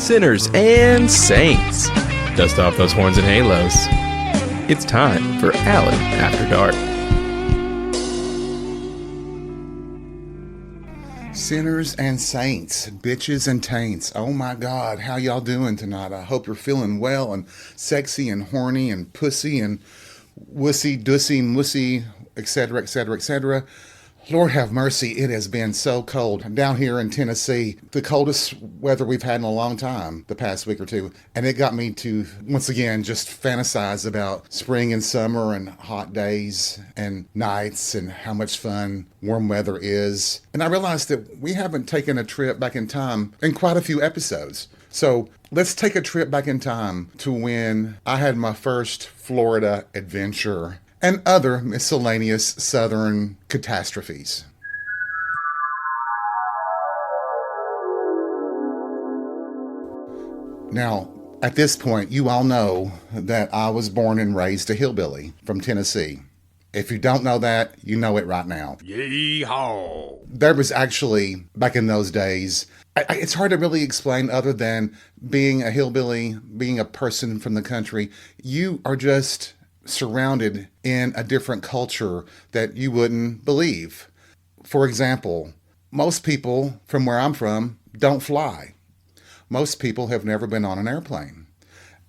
sinners and saints. Dust off those horns and halos. It's time for Alan After Dark. Sinners and saints, bitches and taints. Oh my God, how y'all doing tonight? I hope you're feeling well and sexy and horny and pussy and wussy, dussy, mussy, etc., etc., etc. Lord have mercy, it has been so cold down here in Tennessee. The coldest weather we've had in a long time the past week or two. And it got me to, once again, just fantasize about spring and summer and hot days and nights and how much fun warm weather is. And I realized that we haven't taken a trip back in time in quite a few episodes. So let's take a trip back in time to when I had my first Florida adventure and other miscellaneous southern catastrophes. Now, at this point, you all know that I was born and raised a hillbilly from Tennessee. If you don't know that, you know it right now. Yeehaw! There was actually, back in those days, it's hard to really explain other than being a hillbilly, being a person from the country. You are just surrounded in a different culture that you wouldn't believe. For example, most people from where I'm from don't fly. Most people have never been on an airplane.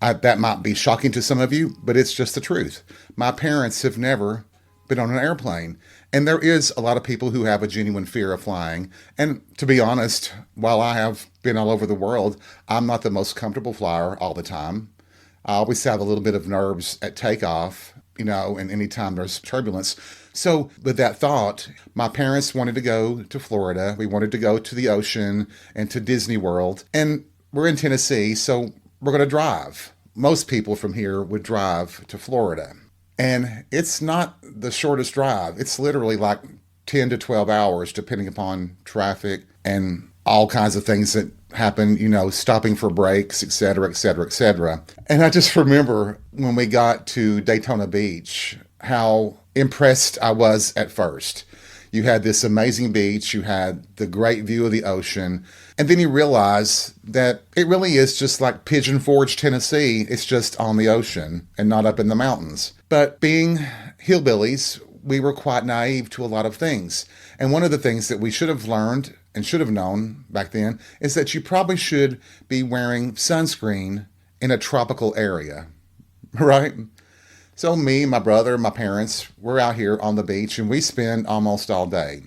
That might be shocking to some of you, but it's just the truth. My parents have never been on an airplane. And there is a lot of people who have a genuine fear of flying. And to be honest, while I have been all over the world, I'm not the most comfortable flyer all the time. I always have a little bit of nerves at takeoff, and anytime there's turbulence. So with that thought, my parents wanted to go to Florida. We wanted to go to the ocean and to Disney World. And we're in Tennessee, so we're going to drive. Most people from here would drive to Florida. And it's not the shortest drive. It's literally like 10 to 12 hours, depending upon traffic and all kinds of things that happen, stopping for breaks, et cetera, et cetera, et cetera. And I just remember when we got to Daytona Beach, how impressed I was at first. You had this amazing beach, you had the great view of the ocean, and then you realize that it really is just like Pigeon Forge, Tennessee. It's just on the ocean and not up in the mountains. But being hillbillies, we were quite naive to a lot of things. And one of the things that we should have learned and should have known back then is that you probably should be wearing sunscreen in a tropical area, right? So me, my brother, my parents, we're out here on the beach and we spend almost all day.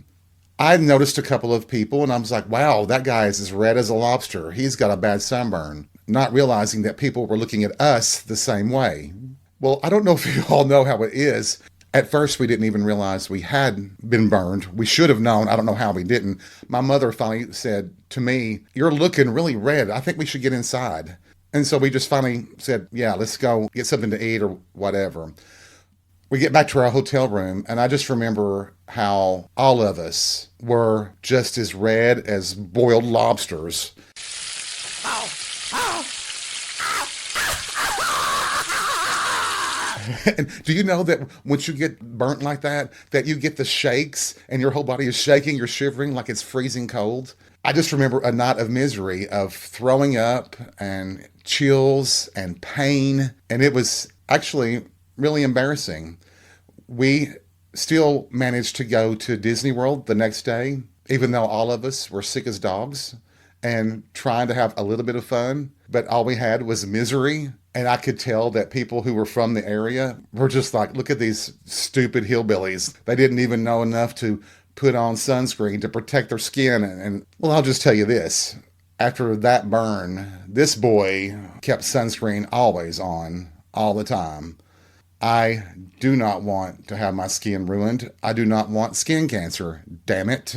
I noticed a couple of people and I was like, wow, that guy is as red as a lobster. He's got a bad sunburn. Not realizing that people were looking at us the same way. Well, I don't know if you all know how it is. At first, we didn't even realize we had been burned. We should have known. I don't know how we didn't. My mother finally said to me, "You're looking really red. I think we should get inside." And so we just finally said, yeah, let's go get something to eat or whatever. We get back to our hotel room, and I just remember how all of us were just as red as boiled lobsters. And do you know that once you get burnt like that you get the shakes and your whole body is shaking, you're shivering like it's freezing cold? I just remember a night of misery, of throwing up and chills and pain, and it was actually really embarrassing. We still managed to go to Disney World the next day, even though all of us were sick as dogs and trying to have a little bit of fun, but all we had was misery. And I could tell that people who were from the area were just like, look at these stupid hillbillies. They didn't even know enough to put on sunscreen to protect their skin. And well, I'll just tell you this. After that burn, this boy kept sunscreen always on, all the time. I do not want to have my skin ruined. I do not want skin cancer, damn it.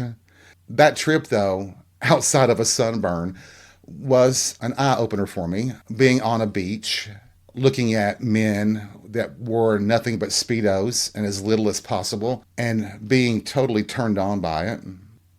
That trip, though, outside of a sunburn, was an eye-opener for me. Being on a beach, looking at men that wore nothing but Speedos and as little as possible, and being totally turned on by it.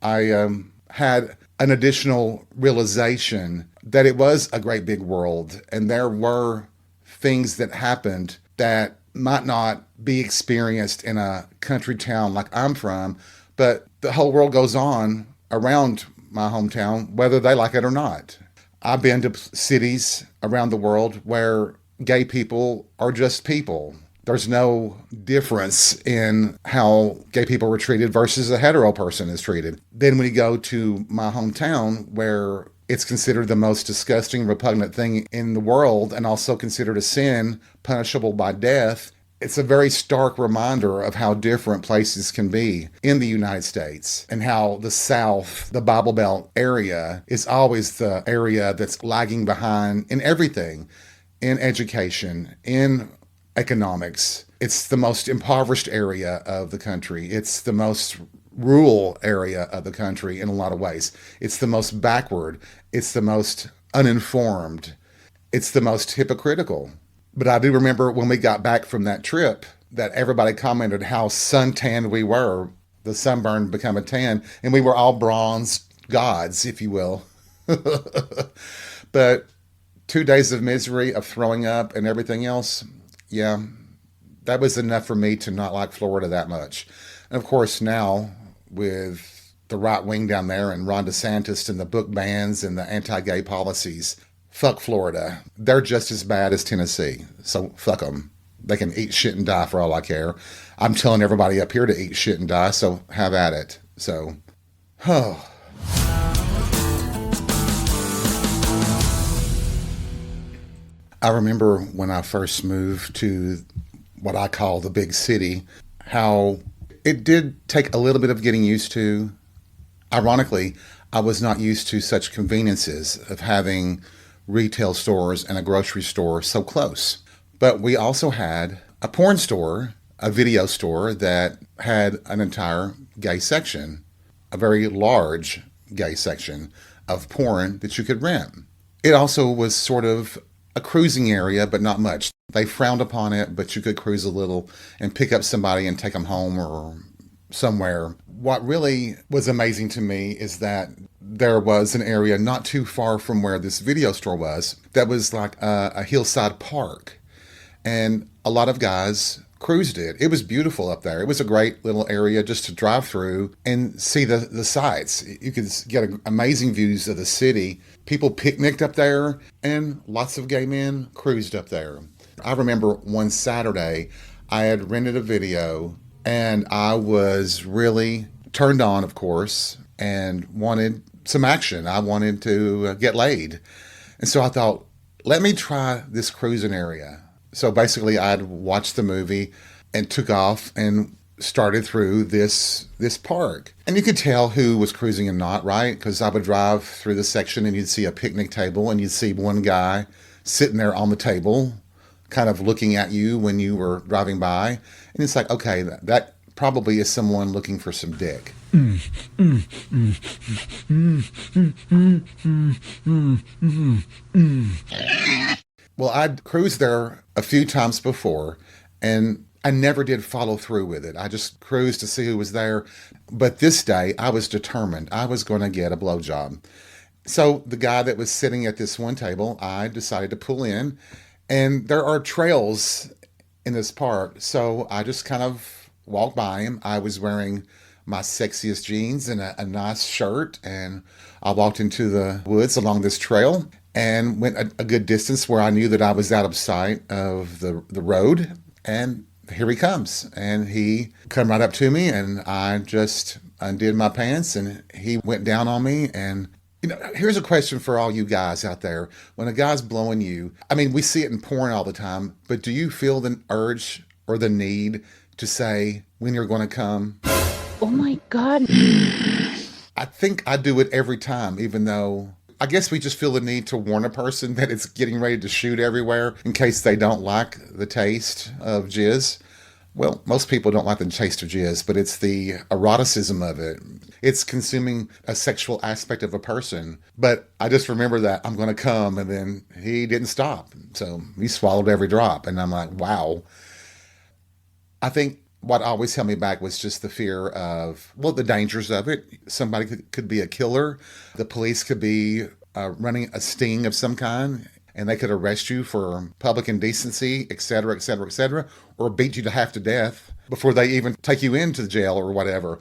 I had an additional realization that it was a great big world, and there were things that happened that might not be experienced in a country town like I'm from, but the whole world goes on around my hometown, whether they like it or not. I've been to cities around the world where gay people are just people. There's no difference in how gay people were treated versus a hetero person is treated. Then when you go to my hometown, where it's considered the most disgusting, repugnant thing in the world and also considered a sin punishable by death, it's a very stark reminder of how different places can be in the United States and how the South, the Bible Belt area, is always the area that's lagging behind in everything, in education, in economics. It's the most impoverished area of the country. It's the most rural area of the country in a lot of ways. It's the most backward. It's the most uninformed. It's the most hypocritical. But I do remember when we got back from that trip that everybody commented how suntanned we were. The sunburn become a tan, and we were all bronze gods, if you will. But 2 days of misery, of throwing up and everything else, yeah, that was enough for me to not like Florida that much. And of course, now with the right wing down there and Ron DeSantis and the book bans and the anti-gay policies, fuck Florida. They're just as bad as Tennessee. So fuck them. They can eat shit and die for all I care. I'm telling everybody up here to eat shit and die, so have at it. So, oh. I remember when I first moved to what I call the big city, how it did take a little bit of getting used to. Ironically, I was not used to such conveniences of having retail stores and a grocery store so close. But we also had a porn store, a video store that had an entire gay section, a very large gay section of porn that you could rent. It also was sort of a cruising area, but not much. They frowned upon it, but you could cruise a little and pick up somebody and take them home or somewhere. What really was amazing to me is that there was an area not too far from where this video store was that was like a hillside park. And a lot of guys cruised it. It was beautiful up there. It was a great little area just to drive through and see the sights. You could get amazing views of the city. People picnicked up there, and lots of gay men cruised up there. I remember one Saturday, I had rented a video, and I was really turned on, of course, and wanted some action. I wanted to get laid. And so I thought, let me try this cruising area. So basically, I'd watched the movie and took off and started through this park. And you could tell who was cruising and not, right? Because I would drive through the section and you'd see a picnic table and you'd see one guy sitting there on the table, kind of looking at you when you were driving by. And it's like, okay, that probably is someone looking for some dick. Well, I'd cruised there a few times before, and I never did follow through with it. I just cruised to see who was there. But this day, I was determined I was going to get a blowjob. So the guy that was sitting at this one table, I decided to pull in. And there are trails in this park. So I just kind of walked by him. I was wearing my sexiest jeans and a nice shirt. And I walked into the woods along this trail and went a good distance where I knew that I was out of sight of the road. And here he comes. And he come right up to me, and I just undid my pants, and he went down on me. And, you know, here's a question for all you guys out there. When a guy's blowing you, I mean, we see it in porn all the time, but do you feel the urge or the need to say when you're going to come? Oh my God. I think I do it every time, even though I guess we just feel the need to warn a person that it's getting ready to shoot everywhere in case they don't like the taste of jizz. Well, most people don't like the taste of jizz, but it's the eroticism of it. It's consuming a sexual aspect of a person. But I just remember that I'm going to come, and then he didn't stop. So he swallowed every drop. And I'm like, wow. I think what always held me back was just the fear of, well, the dangers of it. Somebody could be a killer. The police could be running a sting of some kind, and they could arrest you for public indecency, et cetera, et cetera, et cetera, or beat you to half to death before they even take you into the jail or whatever.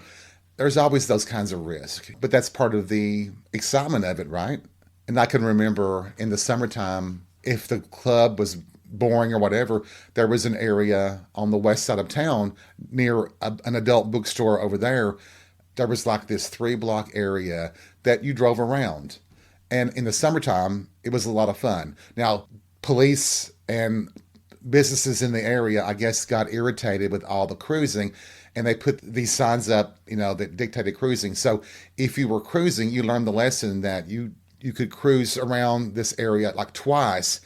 There's always those kinds of risks, but that's part of the excitement of it, right? And I can remember in the summertime, if the club was boring or whatever, there was an area on the west side of town near an adult bookstore over there. There was like this 3 block area that you drove around. And in the summertime, it was a lot of fun. Now, police and businesses in the area, I guess, got irritated with all the cruising, and they put these signs up, that dictated cruising. So if you were cruising, you learned the lesson that you could cruise around this area like twice,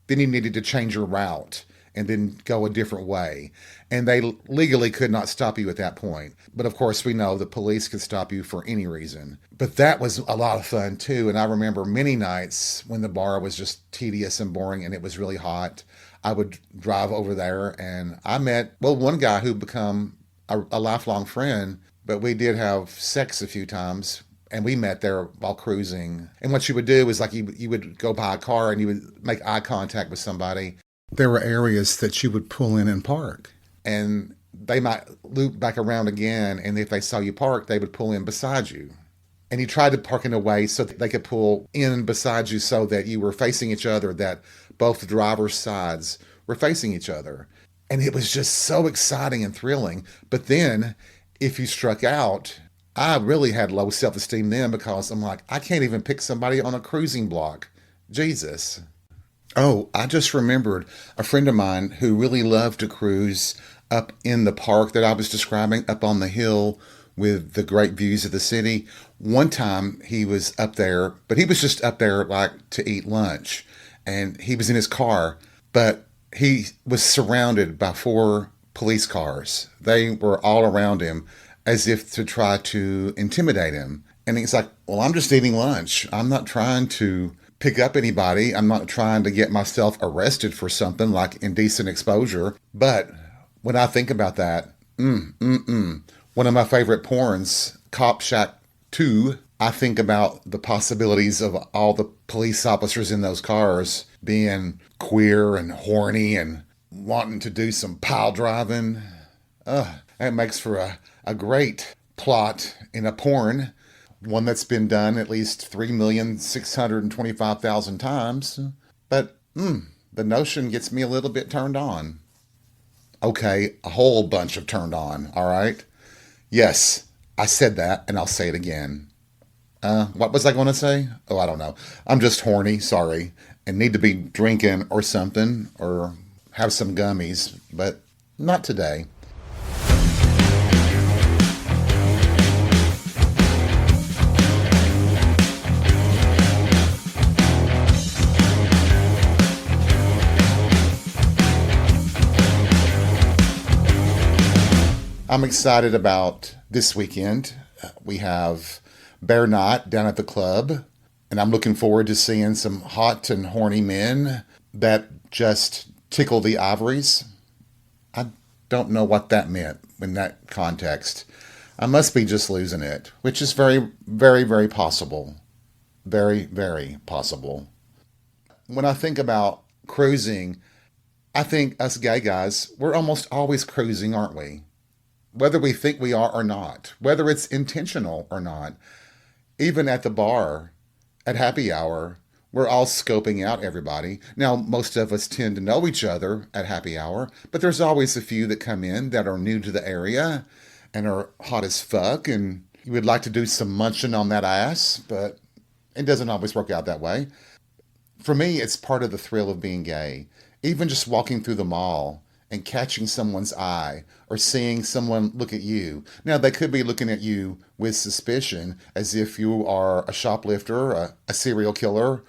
then you needed to change your route and then go a different way. And they legally could not stop you at that point. But of course, we know the police could stop you for any reason. But that was a lot of fun too. And I remember many nights when the bar was just tedious and boring and it was really hot, I would drive over there and I met, well, one guy who become a lifelong friend, but we did have sex a few times. And we met there while cruising. And what you would do is like you would go by a car and you would make eye contact with somebody. There were areas that you would pull in and park. And they might loop back around again. And if they saw you park, they would pull in beside you. And you tried to park in a way so that they could pull in beside you so that you were facing each other, that both driver's sides were facing each other. And it was just so exciting and thrilling. But then if you struck out, I really had low self-esteem then because I'm like, I can't even pick somebody on a cruising block. Jesus. Oh, I just remembered a friend of mine who really loved to cruise up in the park that I was describing, up on the hill with the great views of the city. One time he was up there, but he was just up there like to eat lunch. And he was in his car, but he was surrounded by 4 police cars. They were all around him as if to try to intimidate him. And he's like, well, I'm just eating lunch. I'm not trying to pick up anybody. I'm not trying to get myself arrested for something like indecent exposure. But when I think about that, one of my favorite porns, Cop Shack 2, I think about the possibilities of all the police officers in those cars being queer and horny and wanting to do some pile driving. That makes for a great plot in a porn, one that's been done at least 3,625,000 times. But the notion gets me a little bit turned on. Okay, a whole bunch of turned on, all right? Yes, I said that, and I'll say it again. What was I going to say? Oh, I don't know. I'm just horny, sorry, and need to be drinking or something, or have some gummies, but not today. I'm excited about this weekend. We have Bear Night down at the club, and I'm looking forward to seeing some hot and horny men that just tickle the ivories. I don't know what that meant in that context. I must be just losing it, which is very, very, very possible. Very, very possible. When I think about cruising, I think us gay guys, we're almost always cruising, aren't we? Whether we think we are or not, whether it's intentional or not. Even at the bar, at happy hour, we're all scoping out everybody. Now, most of us tend to know each other at happy hour, but there's always a few that come in that are new to the area and are hot as fuck, and you would like to do some munching on that ass, but it doesn't always work out that way. For me, it's part of the thrill of being gay. Even just walking through the mall and catching someone's eye or seeing someone look at you. Now, they could be looking at you with suspicion as if you are a shoplifter, a serial killer,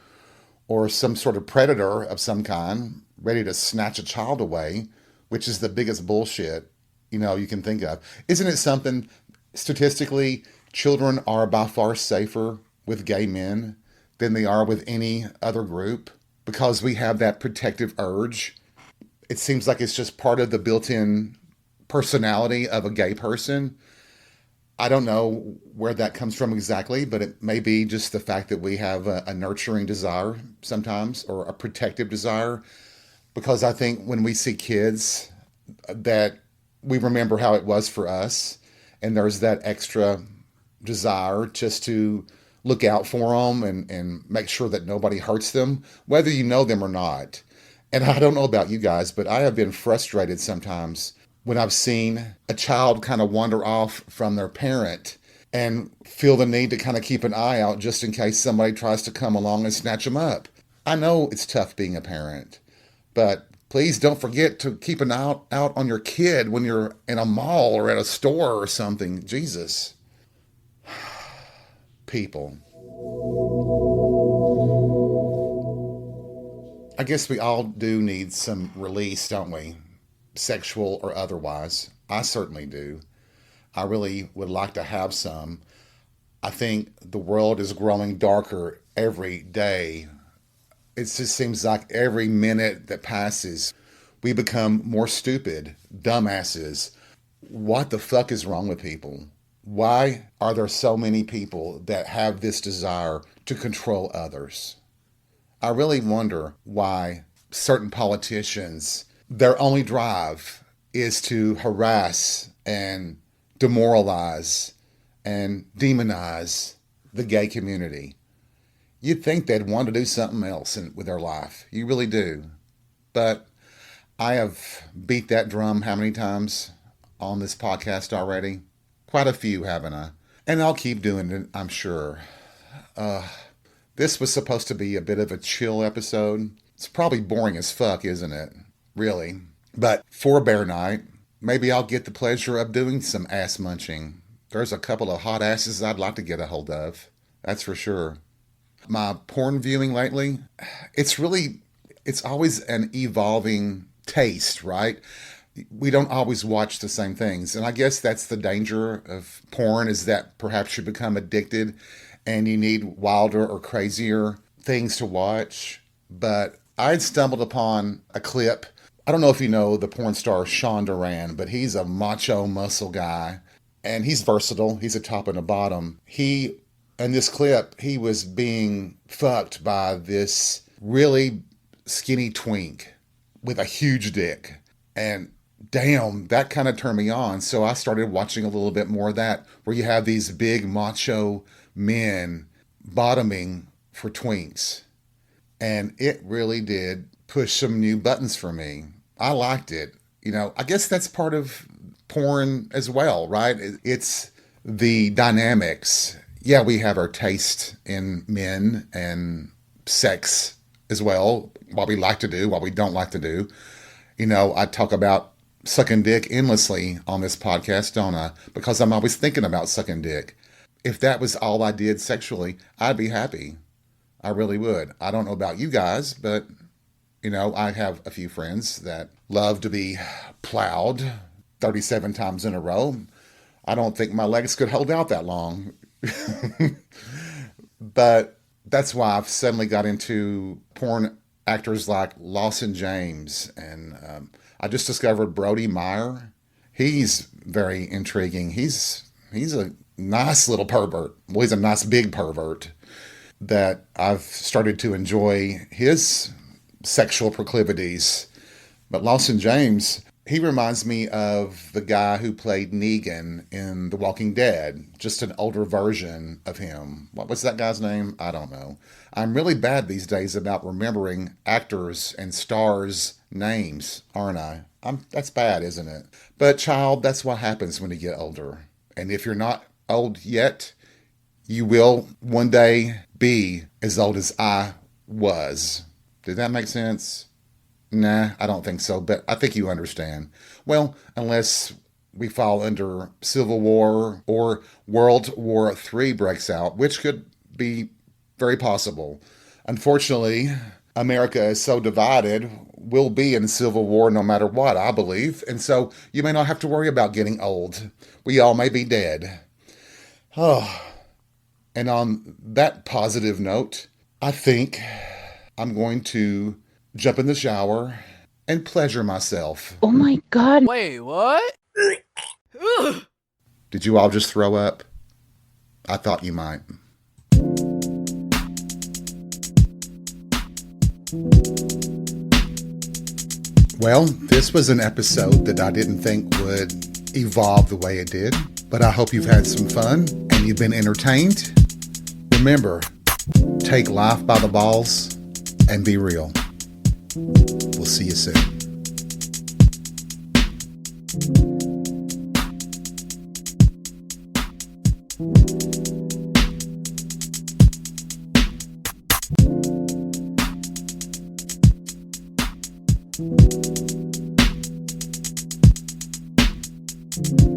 or some sort of predator of some kind, ready to snatch a child away, which is the biggest bullshit, you can think of. Isn't it something, statistically, children are by far safer with gay men than they are with any other group because we have that protective urge? It seems like it's just part of the built-in personality of a gay person. I don't know where that comes from exactly, but it may be just the fact that we have a nurturing desire sometimes, or a protective desire. Because I think when we see kids, that we remember how it was for us, and there's that extra desire just to look out for them and make sure that nobody hurts them, whether you know them or not. And I don't know about you guys, but I have been frustrated sometimes when I've seen a child kind of wander off from their parent and feel the need to kind of keep an eye out just in case somebody tries to come along and snatch them up. I know it's tough being a parent, but please don't forget to keep an eye out on your kid when you're in a mall or at a store or something. Jesus. People. I guess we all do need some release, don't we? Sexual or otherwise. I certainly do. I really would like to have some. I think the world is growing darker every day. It just seems like every minute that passes, we become more stupid, dumbasses. What the fuck is wrong with people? Why are there so many people that have this desire to control others? I really wonder why certain politicians, their only drive is to harass and demoralize and demonize the gay community. You'd think they'd want to do something else with their life. You really do. But I have beat that drum how many times on this podcast already? Quite a few, haven't I? And I'll keep doing it, I'm sure. This was supposed to be a bit of a chill episode. It's probably boring as fuck, isn't it? Really. But for Bear Night, maybe I'll get the pleasure of doing some ass munching. There's a couple of hot asses I'd like to get a hold of. That's for sure. My porn viewing lately, it's always an evolving taste, right? We don't always watch the same things. And I guess that's the danger of porn, is that perhaps you become addicted and you need wilder or crazier things to watch. But I'd stumbled upon a clip. I don't know if you know the porn star Sean Duran, but he's a macho muscle guy. And he's versatile. He's a top and a bottom. In this clip, he was being fucked by this really skinny twink with a huge dick. And damn, that kind of turned me on. So I started watching a little bit more of that, where you have these big macho men bottoming for twinks. And it really did push some new buttons for me. I liked it. I guess that's part of porn as well, right? It's the dynamics. Yeah, we have our taste in men and sex as well, what we like to do, what we don't like to do. I talk about sucking dick endlessly on this podcast, don't I? Because I'm always thinking about sucking dick. If that was all I did sexually, I'd be happy. I really would. I don't know about you guys, but, I have a few friends that love to be plowed 37 times in a row. I don't think my legs could hold out that long. But that's why I've suddenly got into porn actors like Lawson James, and I just discovered Brody Meyer. He's very intriguing. He's a nice little pervert. Well, he's a nice big pervert that I've started to enjoy his sexual proclivities. But Lawson James, he reminds me of the guy who played Negan in The Walking Dead, just an older version of him. What was that guy's name? I don't know. I'm really bad these days about remembering actors and stars' names, aren't I? That's bad, isn't it? But child, that's what happens when you get older. And if you're not old yet, you will one day be as old as I was. Did that make sense? Nah, I don't think so, but I think you understand. Well, unless we fall under Civil War or World War III breaks out, which could be very possible. Unfortunately, America is so divided, we'll be in civil war no matter what, I believe. And so you may not have to worry about getting old. We all may be dead. Oh, and on that positive note, I think I'm going to jump in the shower and pleasure myself. Oh my God. Wait, what? Did you all just throw up? I thought you might. Well, this was an episode that I didn't think would evolve the way it did, but I hope you've had some fun and you've been entertained. remember, take life by the balls and be real. We'll see you soon. You